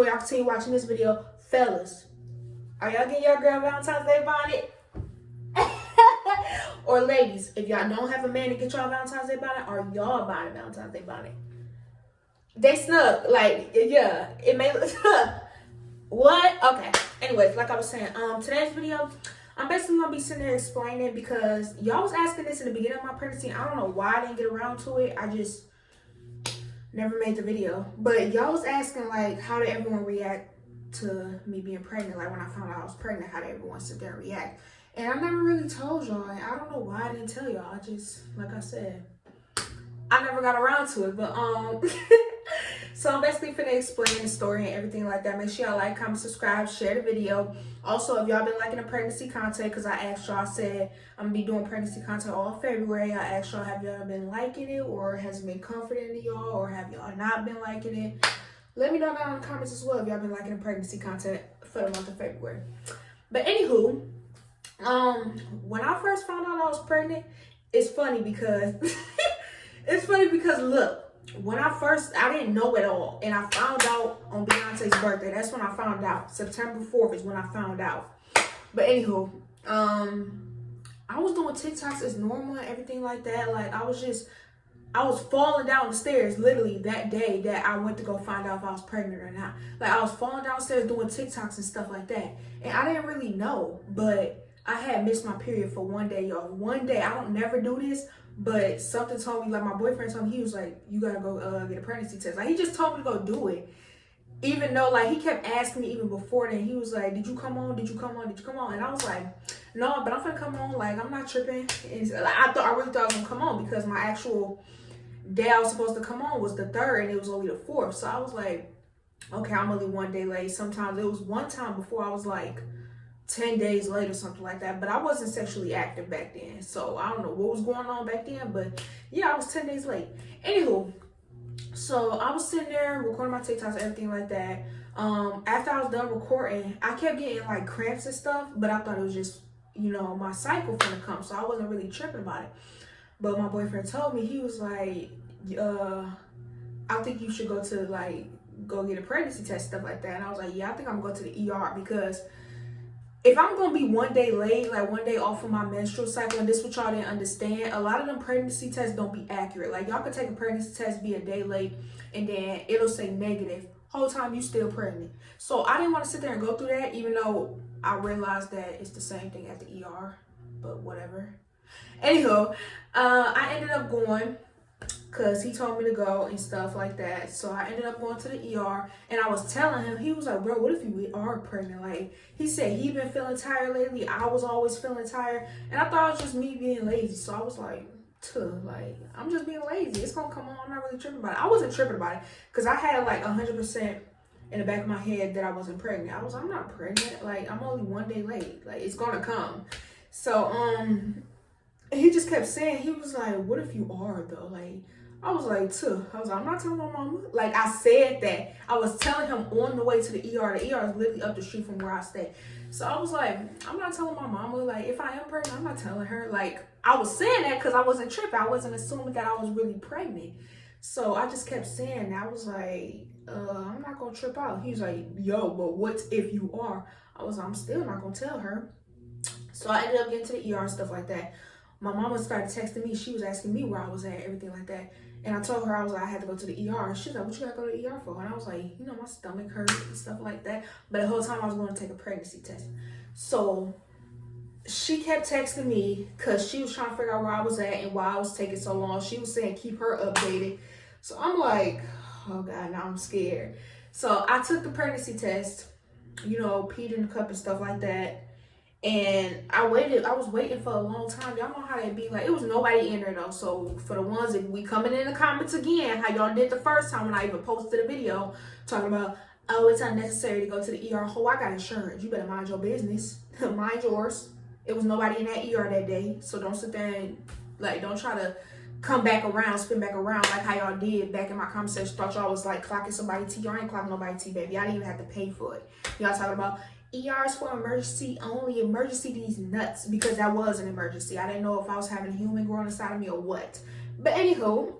y'all continue watching this video. Fellas, are y'all getting your girl Valentine's Day bonnet? Or ladies, if y'all don't have a man to get y'all Valentine's Day bonnet, are y'all buying a Valentine's Day bonnet? They snug, like, yeah, it may look what? Okay. Anyways, like I was saying, today's video, I'm basically gonna be sitting there explaining because y'all was asking this in the beginning of my pregnancy. I don't know why I didn't get around to it. I just never made the video. But y'all was asking, like, how did everyone react to me being pregnant? Like, when I found out I was pregnant, how did everyone sit there and react? And I never really told y'all. And I don't know why I didn't tell y'all. I just, like I said, I never got around to it. But so I'm basically finna explain the story and everything like that. Make sure y'all like, comment, subscribe, share the video. Also, if y'all been liking the pregnancy content, because I asked y'all, I said I'm gonna be doing pregnancy content all February. I asked y'all, have y'all been liking it, or has it been comforting to y'all, or have y'all not been liking it? Let me know down in the comments as well if y'all been liking the pregnancy content for the month of February. But anywho, when I first found out I was pregnant, it's funny because look, when I didn't know at all, and I found out on Beyonce's birthday. That's when I found out. September 4th is when I found out. But anywho, I was doing TikToks as normal and everything like that. Like, I was falling down the stairs literally that day that I went to go find out if I was pregnant or not. Like, I was falling downstairs doing TikToks and stuff like that. And I didn't really know, but I had missed my period for one day, y'all. One day. I don't never do this, but something told me, like, my boyfriend told me, he was like, you gotta go get a pregnancy test. Like, he just told me to go do it. Even though, like, he kept asking me even before then. He was like, did you come on? Did you come on? Did you come on? And I was like, no, but I'm gonna come on. Like, I'm not tripping. And like, I really thought I was gonna come on because my actual day I was supposed to come on was the 3rd and it was only the 4th. So I was like, okay, I'm only one day late. Sometimes it was one time before I was like 10 days late or something like that, but I wasn't sexually active back then, so I don't know what was going on back then, but yeah, I was 10 days late. Anywho, so I was sitting there recording my TikToks, everything like that. After I was done recording, I kept getting like cramps and stuff, but I thought it was just, you know, my cycle finna come, so I wasn't really tripping about it. But my boyfriend told me, he was like, I think you should go get a pregnancy test, stuff like that. And I was like, yeah, I think I'm going to the ER because if I'm going to be one day late, like one day off of my menstrual cycle, and this what y'all didn't understand, a lot of them pregnancy tests don't be accurate. Like, y'all could take a pregnancy test, be a day late, and then it'll say negative. Whole time you still pregnant. So I didn't want to sit there and go through that, even though I realized that it's the same thing at the ER, but whatever. Anywho, I ended up going because he told me to go and stuff like that. So I ended up going to the ER, and I was telling him, he was like, bro, what if you are pregnant? Like, he said he been feeling tired lately. I was always feeling tired, and I thought it was just me being lazy. So I was like, I'm just being lazy. It's gonna come on. I'm not really tripping about it. I wasn't tripping about it because I had like 100% in the back of my head that I wasn't pregnant. I'm not pregnant. Like, I'm only one day late. Like, it's gonna come. So he just kept saying, he was like, what if you are though? Like, I was like, I'm not telling my mama. Like, I said that. I was telling him on the way to the ER. The ER is literally up the street from where I stay. So I was like, I'm not telling my mama. Like, if I am pregnant, I'm not telling her. Like, I was saying that because I wasn't tripping. I wasn't assuming that I was really pregnant. So I just kept saying that. I was like, I'm not going to trip out. He was like, yo, but what if you are? I was like, I'm still not going to tell her. So I ended up getting to the ER and stuff like that. My mama started texting me. She was asking me where I was at, everything like that. And I told her, I was like, I had to go to the ER. She was like, what you gotta go to the ER for? And I was like, you know, my stomach hurt and stuff like that. But the whole time I was going to take a pregnancy test. So she kept texting me because she was trying to figure out where I was at and why I was taking so long. She was saying, keep her updated. So I'm like, oh God, now I'm scared. So I took the pregnancy test, you know, peed in the cup and stuff like that. And I was waiting for a long time. Y'all know how that be. Like, it was nobody in there though. So for the ones that we coming in the comments again, how y'all did the first time when I even posted a video talking about, oh, it's unnecessary to go to the ER. Oh, I got insurance. You better mind your business. Mind yours. It was nobody in that ER that day. So don't sit there and, like, don't try to come back around, spin back around like how y'all did back in my comment section. Thought y'all was like clocking somebody tea. Y'all ain't clocking nobody tea, baby. I didn't even have to pay for it. Y'all talking about ERs for emergency only. Emergency these nuts, because that was an emergency. I didn't know if I was having a human growing inside of me or what. But anywho,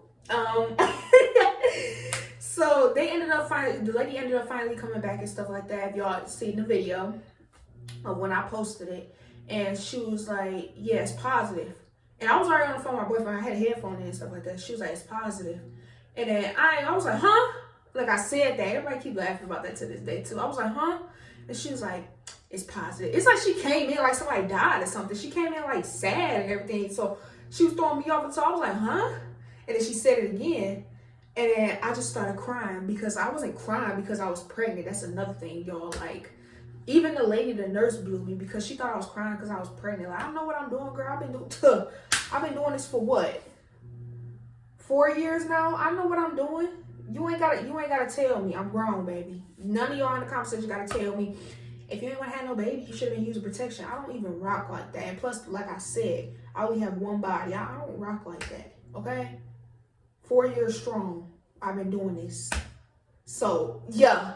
So they ended up the lady ended up finally coming back and stuff like that. If y'all seen the video of when I posted it, and she was like, yeah, it's positive. And I was already on the phone with my boyfriend. I had a headphone in and stuff like that. She was like, it's positive. And then I was like, huh? Like I said that. Everybody keep laughing about that to this day too. I was like, huh? And she was like, it's positive. It's like she came in like somebody died or something. She came in like sad and everything. So she was throwing me off. And so I was like, huh? And then she said it again. And then I just started crying because I wasn't crying because I was pregnant. That's another thing, y'all. Like, even the lady, the nurse, blew me because she thought I was crying because I was pregnant. Like, I don't know what I'm doing, girl. I've been doing this for what? 4 years now? I know what I'm doing. You ain't gotta tell me. I'm grown, baby. None of y'all in the conversation gotta tell me. If you ain't want to have no baby, you should have been using protection. I don't even rock like that. And plus, like I said, I only have one body. I don't rock like that. Okay? 4 years strong. I've been doing this. So, yeah.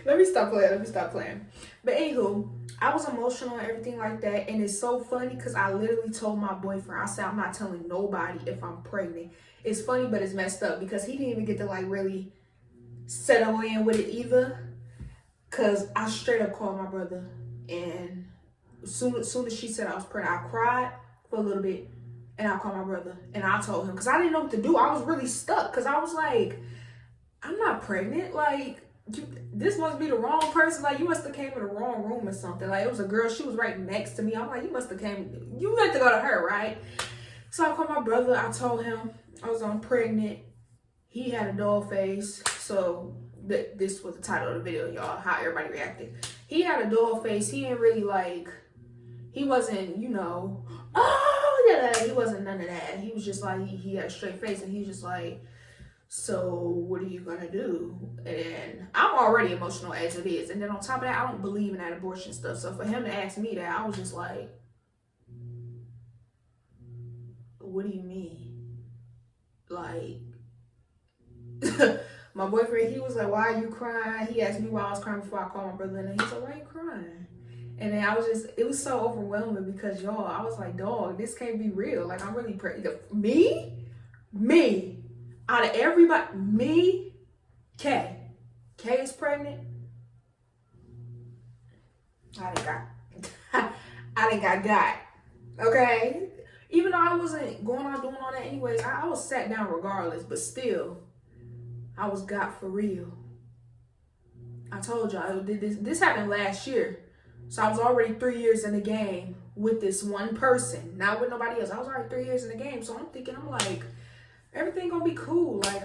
Let me stop playing. But anywho, I was emotional and everything like that. And it's so funny because I literally told my boyfriend, I said, I'm not telling nobody if I'm pregnant. It's funny, but it's messed up because he didn't even get to like really settle in with it either. Because I straight up called my brother. And as soon as she said I was pregnant, I cried for a little bit. And I called my brother. And I told him. Because I didn't know what to do. I was really stuck. Because I was like, I'm not pregnant. Like, this must be the wrong person. Like, you must have came in the wrong room or something. Like, it was a girl. She was right next to me. I'm like, you meant to go to her, right? So I called my brother. I told him I was pregnant. He had a doll face. So this was the title of the video, y'all. How everybody reacted. He had a doll face. He didn't really like, he wasn't, oh, yeah, he wasn't none of that. He was just like, he had a straight face and he was just like, so what are you gonna do? And I'm already emotional as it is. And then on top of that, I don't believe in that abortion stuff. So for him to ask me that, I was just like, what do you mean? Like, my boyfriend, he was like, why are you crying? He asked me why I was crying before I called my brother. And he said, why are you crying? And then it was so overwhelming because, y'all, I was like, dog, this can't be real. Like, I'm really pregnant. Me. Out of everybody, me, Kay. Kay is pregnant. I done got. Okay? Even though I wasn't going out doing all that anyways, I was sat down regardless. But still, I was got for real. I told y'all, this happened last year. So I was already 3 years in the game with this one person. Not with nobody else. I was already 3 years in the game. So I'm like, everything gonna be cool. Like,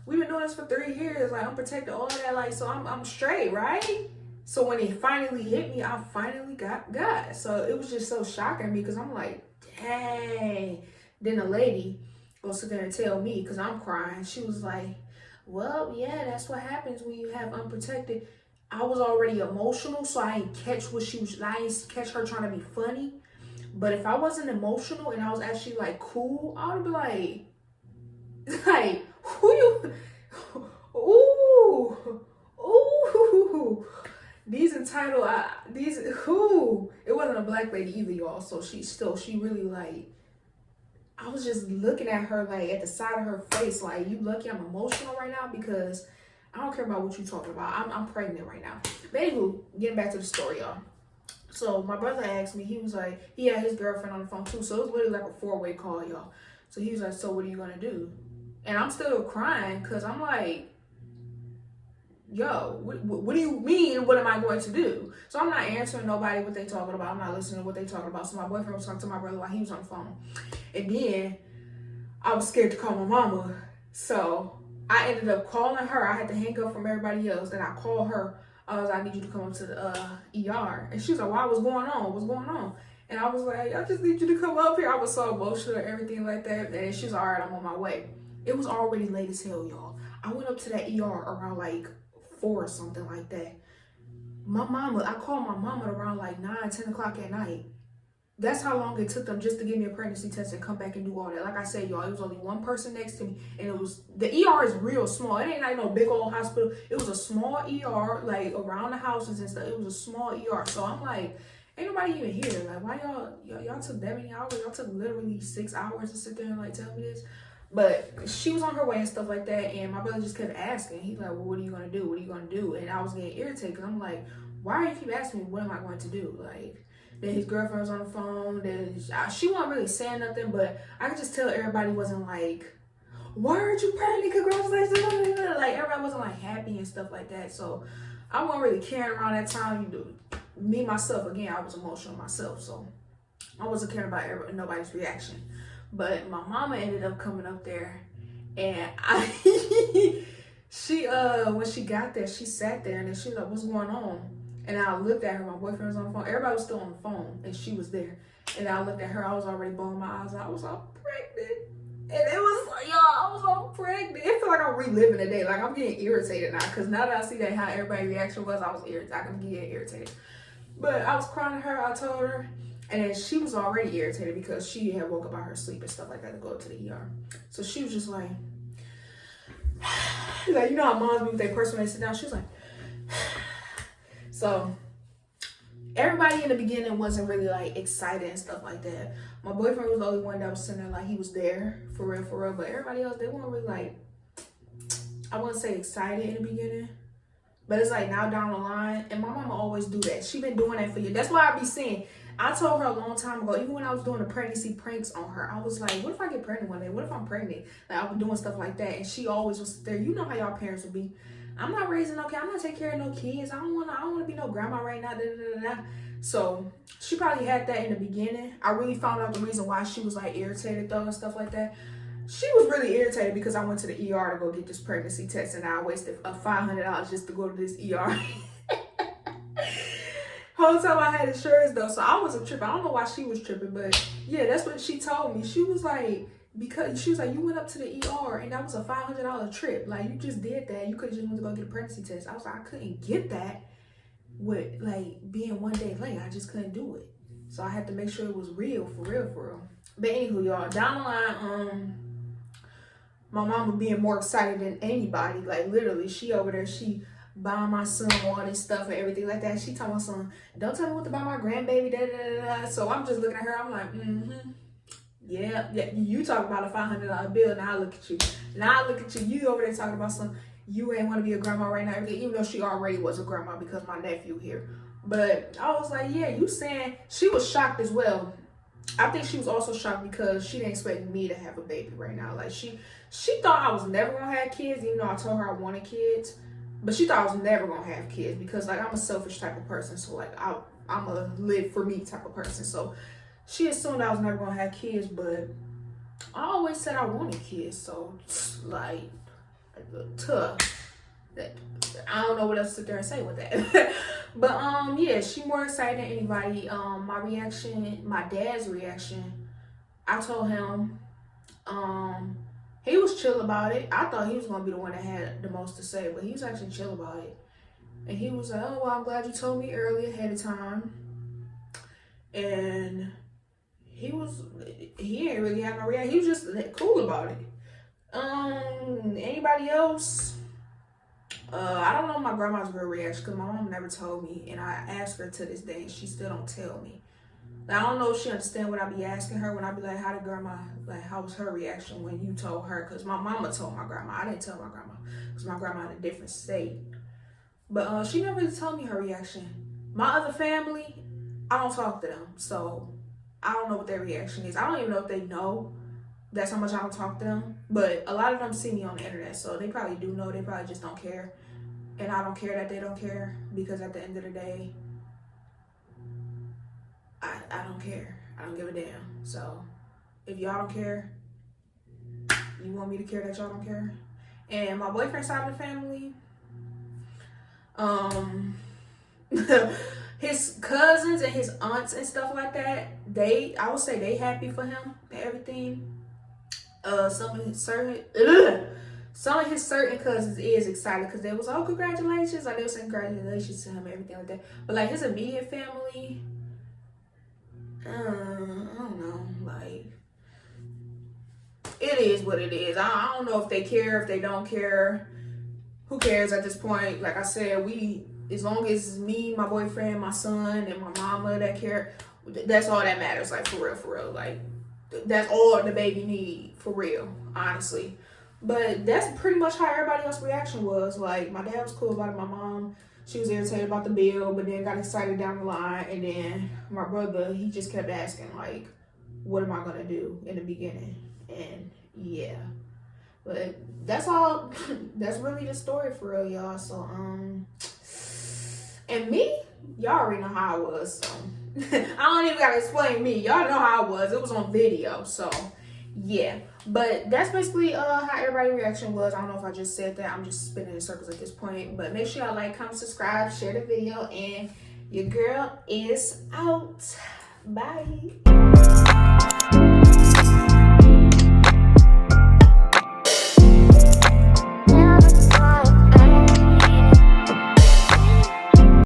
we've been doing this for 3 years. Like, I'm protected, all of that. Like, so I'm straight, right? So when it finally hit me, I finally got God. So it was just so shocking to me because I'm like, dang. Then the lady goes sit there and tell me because I'm crying. She was like, well, yeah, that's what happens when you have unprotected. I was already emotional, so I didn't catch I didn't catch her trying to be funny. But if I wasn't emotional and I was actually like cool, I would be like, who you, ooh, these entitled, it wasn't a black lady either, y'all. So she really like, I was just looking at her like at the side of her face, like, you lucky I'm emotional right now because I don't care about what you're talking about. I'm pregnant right now. But anywho, getting back to the story, y'all. So my brother asked me, he was like, he had his girlfriend on the phone too. So it was literally like a 4-way call, y'all. So he was like, so what are you gonna do? And I'm still crying because I'm like, yo, what do you mean? What am I going to do? So I'm not answering nobody what they talking about. I'm not listening to what they talking about. So my boyfriend was talking to my brother while he was on the phone. And then I was scared to call my mama. So I ended up calling her. I had to hang up from everybody else. Then I called her. I was like, I need you to come up to the ER. And she was like, why? What's going on? What's going on? And I was like, I just need you to come up here. I was so emotional and everything like that. And she was like, all right, I'm on my way. It was already late as hell, y'all. I went up to that ER around like 4 or something like that. I called my mama around like 9, 10 o'clock at night. That's how long it took them just to give me a pregnancy test and come back and do all that. Like I said, y'all, it was only one person next to me. And the ER is real small. It ain't like no big old hospital. It was a small ER, like around the houses and stuff. It was a small ER. So I'm like, ain't nobody even here. Like, why y'all took that many hours? Y'all took literally 6 hours to sit there and like tell me this. But she was on her way and stuff like that, and my brother just kept asking. He's like, well, what are you gonna do? What are you gonna do? And I was getting irritated because I'm like, why do you keep asking me what am I going to do? Like, then his girlfriend was on the phone. Then she wasn't really saying nothing, but I could just tell everybody wasn't like, why aren't you pregnant? Congratulations. Like, everybody wasn't like happy and stuff like that. So I wasn't really caring around that time. Me, myself, again, I was emotional myself. So I wasn't caring about nobody's reaction. But my mama ended up coming up there, and she when she got there, she sat there and then she was like, what's going on? And I looked at her, my boyfriend was on the phone, everybody was still on the phone, and she was there. And I looked at her, I was already bawling my eyes out. I was all pregnant. And it was like, y'all, I was all pregnant. It felt like I'm reliving the day. Like, I'm getting irritated now, because now that I see that how everybody's reaction was, I was irritated. I can get irritated. But I was crying to her, I told her. And then she was already irritated because she had woke up out her sleep and stuff like that to go to the ER. So she was just like, you know how moms be with their person when they sit down? She was like, so everybody in the beginning wasn't really like excited and stuff like that. My boyfriend was the only one that was sitting there like he was there for real. But everybody else, they weren't really like, I wouldn't say excited in the beginning. But it's like now down the line, and my mama always do that. She been doing that for years. That's why I be saying, I told her a long time ago, even when I was doing the pregnancy pranks on her, I was like, what if I get pregnant one day? What if I'm pregnant? Like, I was doing stuff like that. And she always was there. You know how y'all parents would be. I'm not raising no kids. I'm not taking care of no kids. I don't want to be no grandma right now. So she probably had that in the beginning. I really found out the reason why she was like irritated though and stuff like that. She was really irritated because I went to the ER to go get this pregnancy test, and I wasted $500 just to go to this ER. Whole time I had insurance though, so I wasn't tripping. I don't know why she was tripping, but yeah, that's what she told me. She was like, you went up to the ER and that was a $500 trip. Like, you just did that. You could have just went to go get a pregnancy test. I was like, I couldn't get that with like being one day late. I just couldn't do it. So I had to make sure it was real, for real. But anywho, y'all, down the line, my mama being more excited than anybody. Like, literally, she over there, she buying my son all this stuff and everything like that. She told my son, don't tell me what to buy my grandbaby, So I'm just looking at her, I'm like, yeah, you talk about a $500 bill, now I look at you. You over there talking about some, you ain't want to be a grandma right now, even though she already was a grandma because my nephew here. But I was like, yeah, you saying, she was shocked as well. I think she was also shocked because she didn't expect me to have a baby right now. Like, she thought I was never gonna have kids, even though I told her I wanted kids. But she thought I was never gonna have kids because, like, I'm a selfish type of person. So, like, I'm a live for me type of person. So she assumed I was never gonna have kids, but I always said I wanted kids. So, like tough. I don't know what else to sit there and say with that. But yeah, she more excited than anybody. My reaction, my dad's reaction, I told him, he was chill about it. I thought he was gonna be the one that had the most to say, but he was actually chill about it. And he was like, oh, well, I'm glad you told me early ahead of time. And he ain't really have no reaction. He was just cool about it. Anybody else? I don't know my grandma's real reaction because my mom never told me, and I asked her to this day and she still don't tell me. Like, I don't know if she understand what I be asking her when I be like, how did grandma, like, how was her reaction when you told her? Because my mama told my grandma. I didn't tell my grandma because my grandma in a different state. But she never really told me her reaction. My other family, I don't talk to them, so I don't know what their reaction is. I don't even know if they know that's how much I don't talk to them. But a lot of them see me on the internet, so they probably do know. They probably just don't care. And I don't care that they don't care, because at the end of the day, I don't care. I don't give a damn. So if y'all don't care, you want me to care that y'all don't care? And my boyfriend's side of the family, his cousins and his aunts and stuff like that, I would say they happy for him and everything. Some of his certain cousins is excited because they was, oh, congratulations. Like, they was saying congratulations to him and everything like that. But like his immediate family, I don't know. Like, it is what it is. I don't know if they care, if they don't care. Who cares at this point? Like I said, as long as it's me, my boyfriend, my son, and my mama that care, that's all that matters. Like, for real. Like, that's all the baby need, for real, honestly. But that's pretty much how everybody else's reaction was. Like, my dad was cool about it. My mom, she was irritated about the bill, but then got excited down the line. And then my brother, he just kept asking, like, what am I going to do in the beginning? And yeah. But that's all. That's really the story for real, y'all. So, and me, y'all already know how I was. So, I don't even got to explain me. Y'all know how I was. It was on video. So, yeah. But that's basically how everybody's reaction was. I don't know if I just said that. I'm just spinning in circles at this point. But make sure y'all like, comment, subscribe, share the video. And your girl is out. Bye.